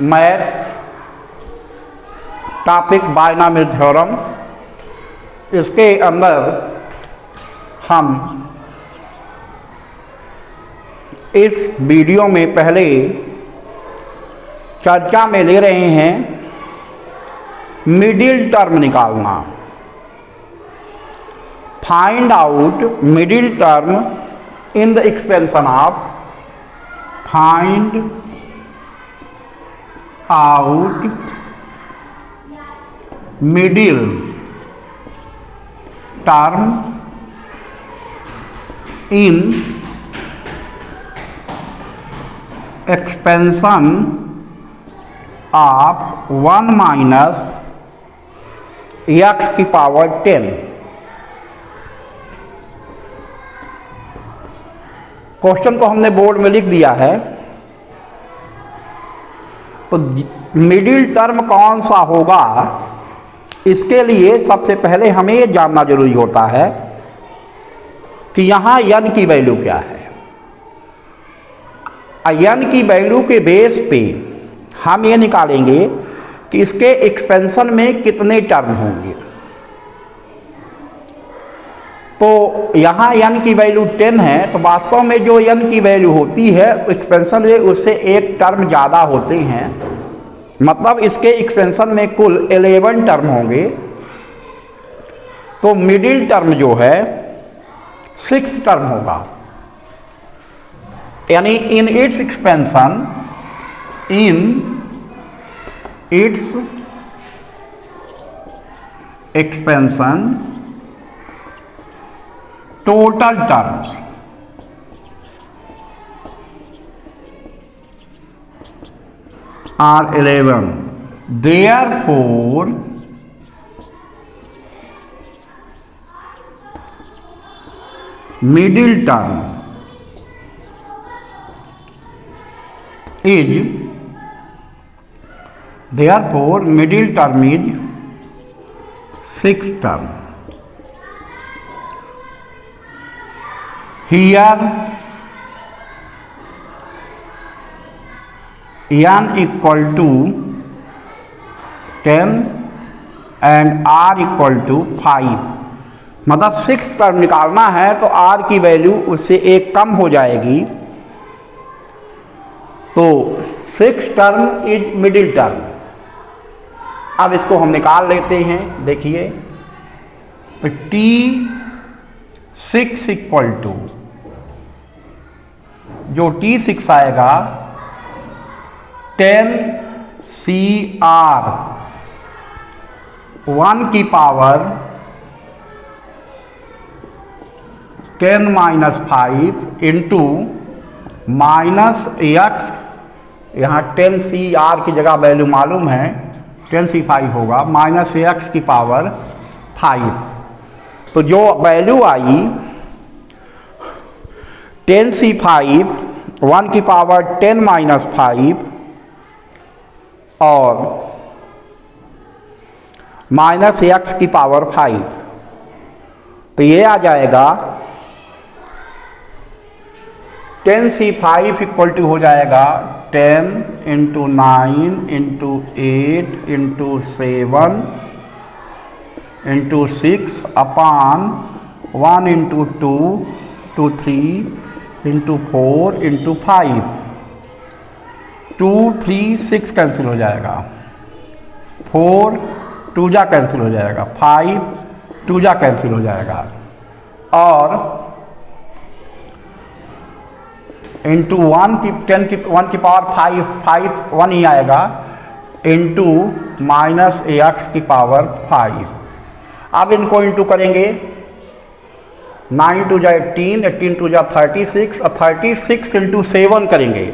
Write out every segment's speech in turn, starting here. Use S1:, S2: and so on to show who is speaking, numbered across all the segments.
S1: Math topic binomial theorem. इसके अंदर हम इस वीडियो में पहले चर्चा में ले रहे हैं मिडिल टर्म निकालना। Find out middle term in the expansion of, find out middle term in expansion of 1 minus x की पावर 10। क्वेश्चन को हमने बोर्ड में लिख दिया है। तो मिडिल टर्म कौन सा होगा, इसके लिए सबसे पहले हमें ये जानना जरूरी होता है कि यहाँ n की वैल्यू क्या है। n की वैल्यू के बेस पे हम ये निकालेंगे कि इसके एक्सपेंशन में कितने टर्म होंगे। तो यहाँ n की वैल्यू 10 है, तो वास्तव में जो n की वैल्यू होती है एक्सपेंशन में उससे एक टर्म ज़्यादा होते हैं। मतलब इसके एक्सपेंशन में कुल 11 टर्म होंगे। तो मिडिल टर्म जो है 6 टर्म होगा, यानी इन its expansion, in its expansion total terms are 11. Therefore, middle term is, therefore middle term is 6 term. Here n equal to 10 and r equal to 5। मतलब 6 टर्म निकालना है तो r की वैल्यू उससे एक कम हो जाएगी। तो 6 टर्म इज मिडिल टर्म। अब इसको हम निकाल लेते हैं। देखिए तो T6 इक्वल टू, जो T6 आएगा 10CR 1 की power 10 minus 5 into minus x, यहाँ 10CR की जगह वैल्यू मालूम है 10C5 होगा, माइनस एक्स की पावर 5। तो जो वैल्यू आई 10C5 1 की पावर 10 माइनस 5 और माइनस एक्स की पावर 5, तो ये आ जाएगा 10C5 इक्वल टू हो जाएगा 10 into 9 into 8 into 7 into 6 upon 1 into 2 to 3 into 4 into 5। 2 3 6 cancel हो जाएगा, 4 2 जा कैंसिल हो जाएगा, 5 2 जा कैंसिल हो जाएगा और इंटू 1 की 10 की 1 की पावर 5 1 ही आएगा इंटू माइनस एक्स की पावर 5। अब इनको इंटू करेंगे, 9 टू जा 18, 18 टू जा 36 और 36 इंटू 7 करेंगे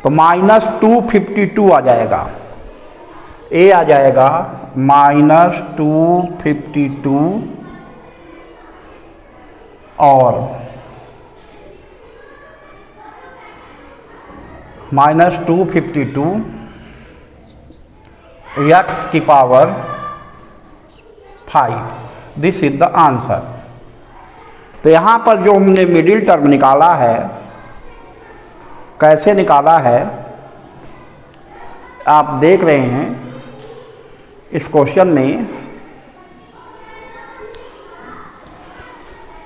S1: तो माइनस 252 आ जाएगा। ए आ जाएगा माइनस 252 और माइनस 252 एक्स की power 5। This is the answer. तो यहाँ पर जो हमने मिडिल टर्म निकाला है, कैसे निकाला है आप देख रहे हैं इस क्वेश्चन में।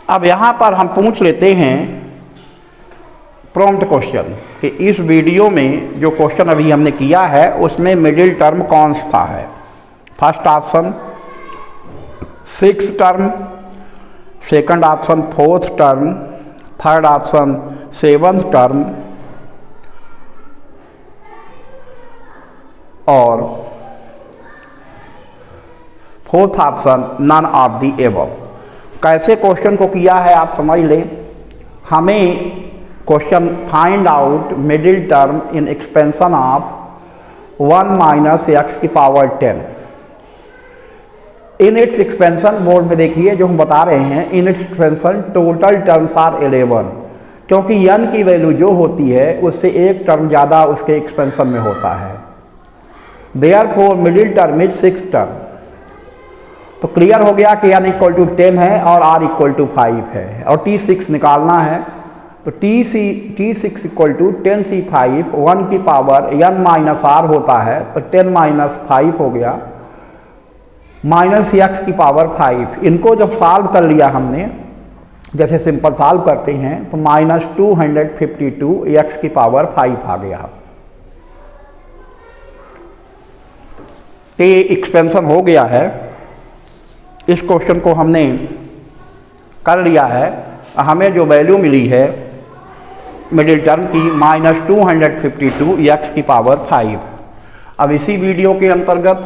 S1: अब यहाँ पर हम पूछ लेते हैं प्रॉम्प्ट क्वेश्चन कि इस वीडियो में जो क्वेश्चन अभी हमने किया है उसमें मिडिल टर्म कौन सा है। First option 6th term, second option 4th term, third option 7th term और fourth option none of the above. कैसे क्वेश्चन को किया है आप समझ लें। हमें question find out middle term in expansion of 1 minus x की power 10 in its expansion. Board में देखिए जो हम बता रहे हैं in its expansion total terms are 11, क्योंकि n की वैल्यू जो होती है उससे एक टर्म ज़्यादा उसके एक्सपेंशन में होता है। Therefore middle term is 6th term. तो क्लियर हो गया कि n इक्वल टू 10 है और r इक्वल टू 5 है और t6 निकालना है। तो t6 इक्वल टू 10c5 1 की पावर n माइनस r होता है, तो 10 माइनस 5 हो गया माइनस x की पावर 5। इनको जब सॉल्व कर लिया हमने, जैसे सिंपल सॉल्व करते हैं, तो माइनस 252 x की पावर 5 आ गया। ये एक्सपेंशन हो गया है। इस क्वेश्चन को हमने कर लिया है। हमें जो वैल्यू मिली है मिडिल टर्म की माइनस 252 x की पावर 5। अब इसी वीडियो के अंतर्गत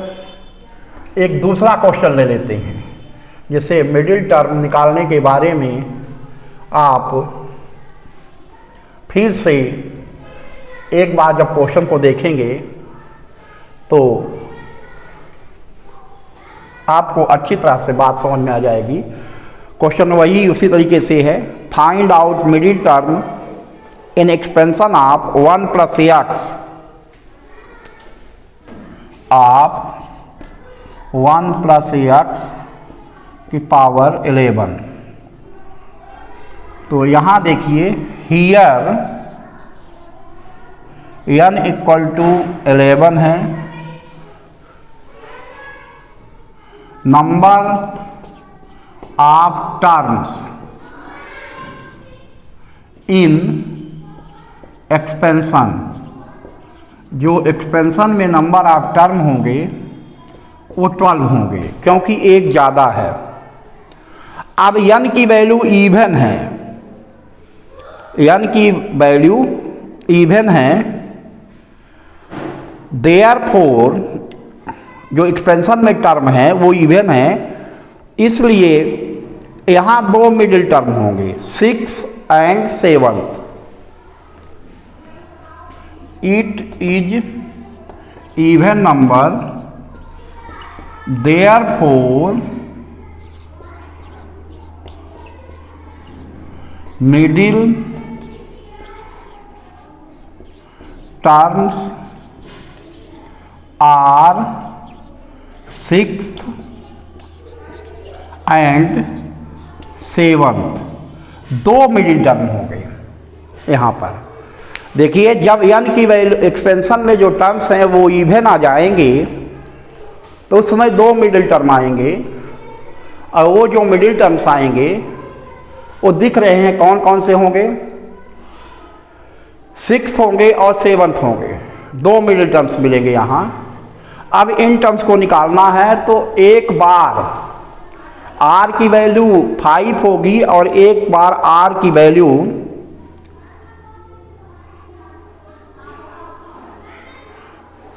S1: एक दूसरा क्वेश्चन ले लेते हैं जिससे मिडिल टर्म निकालने के बारे में आप फिर से एक बार जब क्वेश्चन को देखेंगे तो आपको अच्छी तरह से बात समझ में आ जाएगी। क्वेश्चन वही उसी तरीके से है। Find out middle term in expansion of 1 plus x of 1 plus x की पावर 11। तो यहाँ देखिए हियर n इक्वल टू 11 है। Number of terms in expansion, जो एक्सपेंशन में नंबर ऑफ टर्म होंगे वो 12 होंगे क्योंकि एक ज़्यादा है। अब n की वैल्यू इवन है, n की वैल्यू इवन है। देयरफॉर जो एक्सपेंशन में टर्म है वो इवन है, इसलिए यहाँ दो मिडिल टर्म होंगे 6 and 7। It is even number, therefore middle terms are 6th and 7th। दो मिडिल टर्म हो गए। यहाँ पर देखिए जब n की वैल्यू एक्सपेंशन में जो टर्म्स हैं वो इवन आ जाएंगे तो उस समय दो मिडिल टर्म आएंगे और वो जो मिडिल टर्म्स आएंगे वो दिख रहे हैं कौन कौन से होंगे। 6th होंगे और 7th होंगे। दो मिडिल टर्म्स मिलेंगे यहाँ। अब इन टर्म्स को निकालना है तो एक बार r की वैल्यू 5 होगी और एक बार r की वैल्यू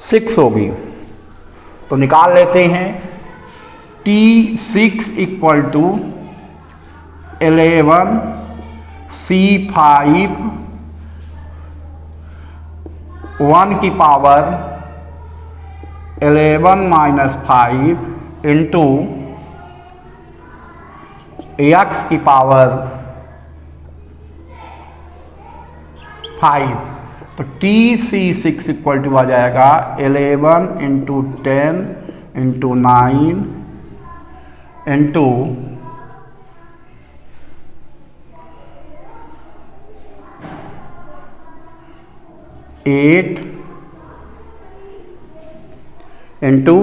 S1: 6 होगी। तो निकाल लेते हैं। t6 इक्वल टू 11 c5 1 की पावर 11 माइनस 5 इंटू एक्स की पावर 5। तो TC6 इक्वल टू आ जाएगा 11 into 10 into 9 into 1 8 into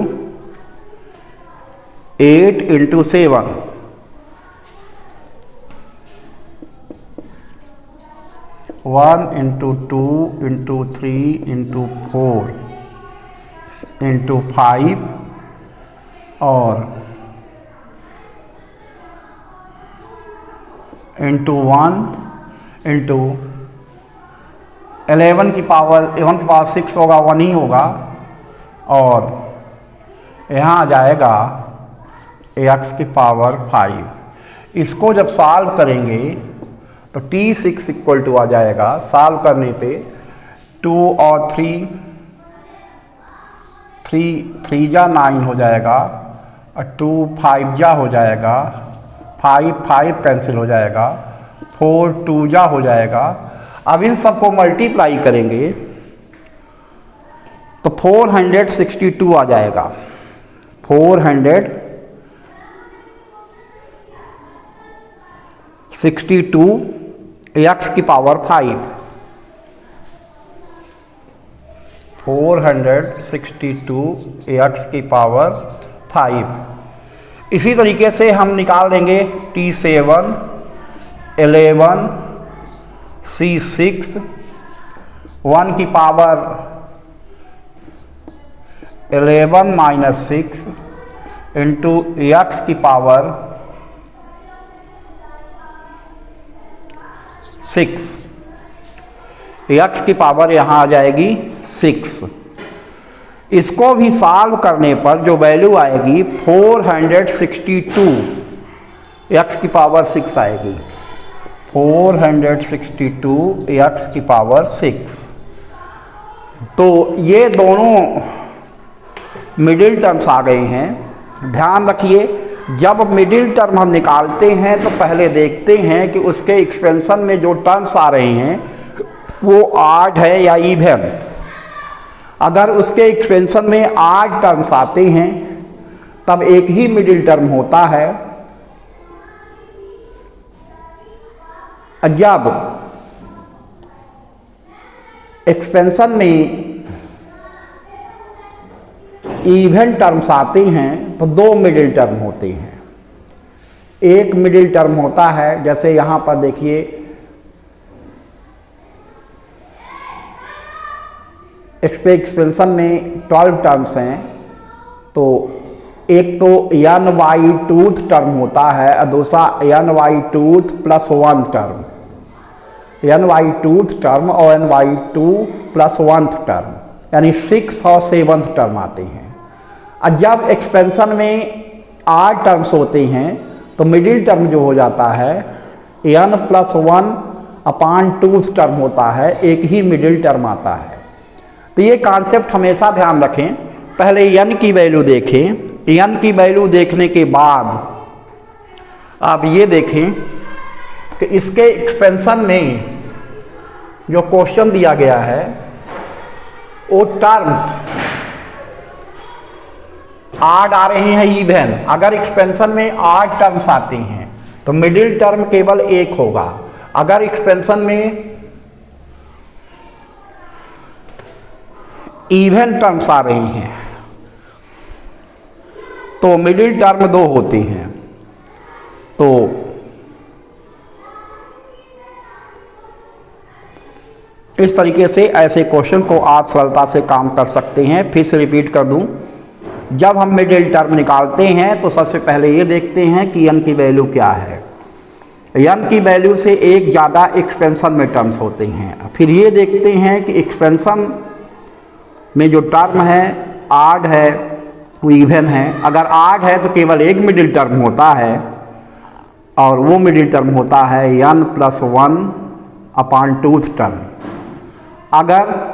S1: 8 into 7, 1 into 2 into 3 into 4 into 5 और इंटू 1 इंटू 11 की पावर 6 होगा, 1 ही होगा, और यहाँ आ जाएगा x की पावर 5। इसको जब सॉल्व करेंगे तो t6 इक्वल टू आ जाएगा, सॉल्व करने पे 2 और 3 जा 9 हो जाएगा, और 2 5 जा हो जाएगा, 5 कैंसिल हो जाएगा, 4 2 जा हो जाएगा। अब इन सबको मल्टीप्लाई करेंगे तो 462 आ जाएगा। 462 x की पावर 5, 462 x की पावर 5। इसी तरीके से हम निकाल लेंगे T7, 11, C6, 1 की पावर 11 माइनस 6 इंटू x की पावर 6, x की पावर यहाँ आ जाएगी 6। इसको भी सॉल्व करने पर जो वैल्यू आएगी 462 x की पावर 6 आएगी, 462 x की पावर 6। तो ये दोनों मिडिल टर्म्स आ गए हैं। ध्यान रखिए, जब मिडिल टर्म हम निकालते हैं तो पहले देखते हैं कि उसके एक्सपेंशन में जो टर्म्स आ रहे हैं वो ऑड है या इवन। अगर उसके एक्सपेंशन में ऑड टर्म्स आते हैं तब एक ही मिडिल टर्म होता है, जब एक्सपेंशन में इवन टर्म्स आते हैं तो 2 मिडिल टर्म होते हैं। एक मिडिल टर्म होता है, जैसे यहाँ पर देखिए एक्सपेंशन में 12 टर्म्स हैं, तो एक तो n/2 टर्म होता है और दूसरा n/2 plus 1 term, n/2 term और n/2 प्लस 1 टर्म, यानी 6 और 7 टर्म आते हैं। और जब एक्सपेंशन में 8 टर्म्स होते हैं तो मिडिल टर्म जो हो जाता है n+1/2 टर्म होता है, एक ही मिडिल टर्म आता है। तो ये कॉन्सेप्ट हमेशा ध्यान रखें। पहले n की वैल्यू देखें, n की वैल्यू देखने के बाद आप ये देखें कि इसके एक्सपेंशन में जो क्वेश्चन दिया गया है वो टर्म्स ऑड आ रहे हैं इवन। अगर एक्सपेंशन में ऑड टर्म्स आते हैं तो मिडिल टर्म केवल एक होगा। अगर एक्सपेंशन में इवन टर्म्स आ रहे हैं तो मिडिल टर्म 2 होते हैं। तो इस तरीके से ऐसे क्वेश्चन को आप सरलता से काम कर सकते हैं। फिर से रिपीट कर दूं, जब हम मिडिल टर्म निकालते हैं तो सबसे पहले ये देखते हैं कि n की वैल्यू क्या है। n की वैल्यू से एक ज़्यादा एक्सपेंशन में टर्म्स होते हैं। फिर ये देखते हैं कि एक्सपेंशन में जो टर्म है ऑड है वो इवन है। अगर ऑड है तो केवल एक मिडिल टर्म होता है और वो मिडिल टर्म होता है n+1/2 टर्म। अगर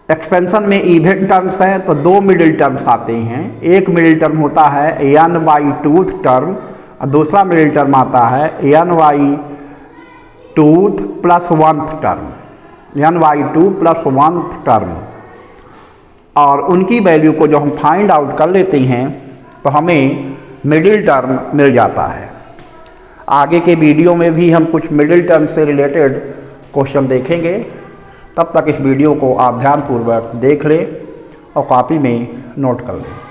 S1: एक्सपेंशन में इवन टर्म्स हैं तो 2 मिडिल टर्म्स आते हैं। एक मिडिल टर्म होता है n/2 टर्म और दूसरा मिडिल टर्म आता है n/2 plus 1 term, n/2 plus 1 term. और उनकी वैल्यू को जो हम फाइंड आउट कर लेते हैं तो हमें मिडिल टर्म मिल जाता है। आगे के वीडियो में भी हम कुछ मिडिल टर्म से रिलेटेड क्वेश्चन देखेंगे। तब तक इस वीडियो को आप ध्यानपूर्वक देख लें और कॉपी में नोट कर लें।